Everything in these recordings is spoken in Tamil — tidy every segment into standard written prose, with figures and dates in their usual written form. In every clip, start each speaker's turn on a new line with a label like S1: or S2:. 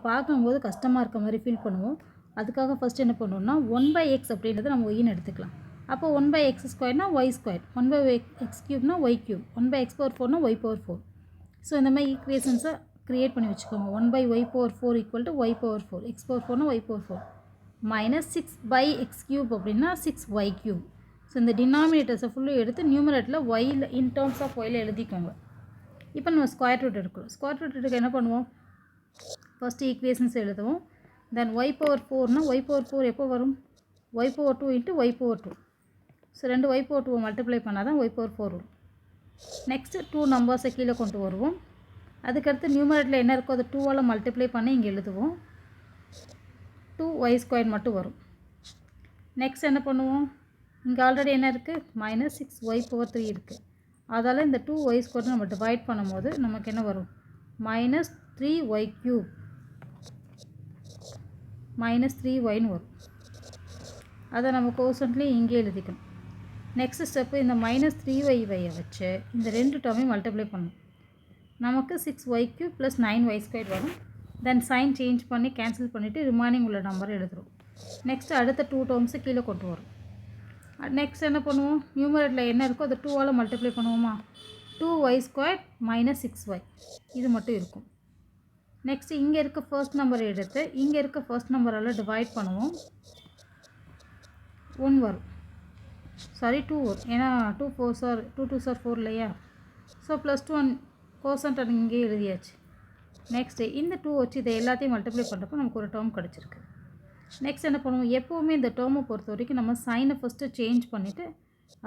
S1: பார்க்கும்போது கஷ்டமாக இருக்க மாதிரி ஃபீல் பண்ணுவோம். அதுக்காக ஃபஸ்ட் என்ன பண்ணுவோம்னா 1/x அப்படின்றத நம்ம ஒய்ன்னு எடுத்துக்கலாம். அப்போ 1/x² y square, 1/x³ y cube, 1/x⁴ y⁴. So இந்த மாதிரி ஈக்குவேஷன்ஸை க்ரியேட் பண்ணி வச்சுக்கோங்க. 1/y⁴ = y⁴, x⁴ y⁴, minus 6/x³ அப்படின்னா 6y⁴. ஸோ இந்த டினாமினேட்டர்ஸை ஃபுல்லும் எடுத்து நியூமரேட்டில் y in terms of y எழுதிக்கோங்க. இப்போ நம்ம ஸ்கொயர் ரூட் எடுக்கிறோம். ஸ்கொயர் ரூட் எடுக்க என்ன பண்ணுவோம்? ஃபஸ்ட்டு ஈக்குவேஷன்ஸ் எழுதுவோம். தென் y⁴ y⁴ எப்போ வரும்? y⁴2 × y⁴2. So 2 y⁴2 multiply பண்ணால் தான் y⁴4 வரும். நெக்ஸ்ட்டு 2 நம்பர்ஸை கீழே கொண்டு வருவோம். அதுக்கடுத்து நியூமரேட்டில் என்ன இருக்கோ அதை 2ஆல் மல்டிப்ளை பண்ணி இங்கே எழுதுவோம். 2y² மட்டும் வரும். நெக்ஸ்ட் என்ன பண்ணுவோம்? இங்கே ஆல்ரெடி என்ன இருக்குது? மைனஸ் 6y⁴3 இருக்குது. அதால் இந்த 2y² நம்ம டிவைட் பண்ணும்போது நமக்கு என்ன வரும்? மைனஸ் 3y³ மைனஸ் 3yன்னு வரும். அதை நம்ம கோசன்ட்லேயே இங்கே எழுதிக்கணும். நெக்ஸ்ட் ஸ்டெப்பு இந்த மைனஸ் 3y வச்சு இந்த 2 டேர்மையும் மல்டிப்ளை பண்ணணும். நமக்கு 6y³ + 9y² வரும். தென் சைன் சேஞ்ச் பண்ணி கேன்சல் பண்ணிவிட்டு ரிமைனிங் உள்ள நம்பர் எழுதுகிறோம். நெக்ஸ்ட்டு அடுத்த 2 டேர்ம்ஸு கீழே கொண்டு வரும். நெக்ஸ்ட் என்ன பண்ணுவோம்? நியூமரேட்டில் என்ன இருக்கோ அதை 2ஆல் மல்டிப்ளை பண்ணுவோமா? 2y² - 6y இது மட்டும் இருக்கும். நெக்ஸ்ட்டு இங்கே இருக்க ஃபர்ஸ்ட் நம்பர் எடுத்து இங்கே இருக்க ஃபர்ஸ்ட் நம்பரால் டிவைட் பண்ணுவோம். 1 வரும். சாரி 2 வரும். ஏன்னா 2 2 4 இல்லையா? ஸோ +2 கோசன்ட் இங்கே எழுதியாச்சு. நெக்ஸ்ட்டு இந்த 2 வச்சு இதை எல்லாத்தையும் மல்டிப்ளை பண்ணுறப்போ நமக்கு ஒரு டேர்ம் கிடச்சிருக்கு. நெக்ஸ்ட் என்ன பண்ணுவோம்? எப்போவுமே இந்த டேர்மை பொறுத்த வரைக்கும் நம்ம சைனை ஃபஸ்ட்டு சேஞ்ச் பண்ணிவிட்டு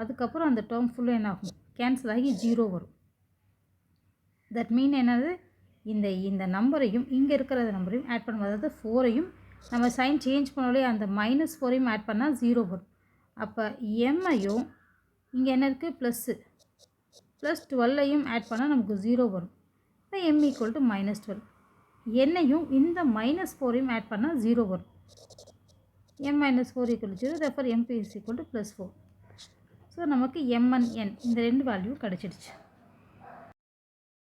S1: அதுக்கப்புறம் அந்த டேர்ம் ஃபுல்லும் என்ன ஆகும்? கேன்சல் ஆகி 0 வரும். தட் மீன் என்னது? இந்த நம்பரையும் இங்கே இருக்கிற நம்பரையும் ஆட் பண்ணுவோம். அதாவது 4ஐயும் நம்ம சைன் சேஞ்ச் பண்ணாலே அந்த -4ஐயும் ஆட் பண்ணால் 0 வரும். அப்போ எம்ஐயும் இங்கே என்ன இருக்குது? ப்ளஸ் 12ஐயும் ஆட் பண்ணால் நமக்கு 0 வரும். இப்போ m = -12. என்னையும் இந்த -4ஐயும் ஆட் பண்ணால் 0 வரும். m - 4 = 0. therefore m = +4. ஸோ நமக்கு m and n இந்த 2 வேல்யூ கிடச்சிடுச்சு.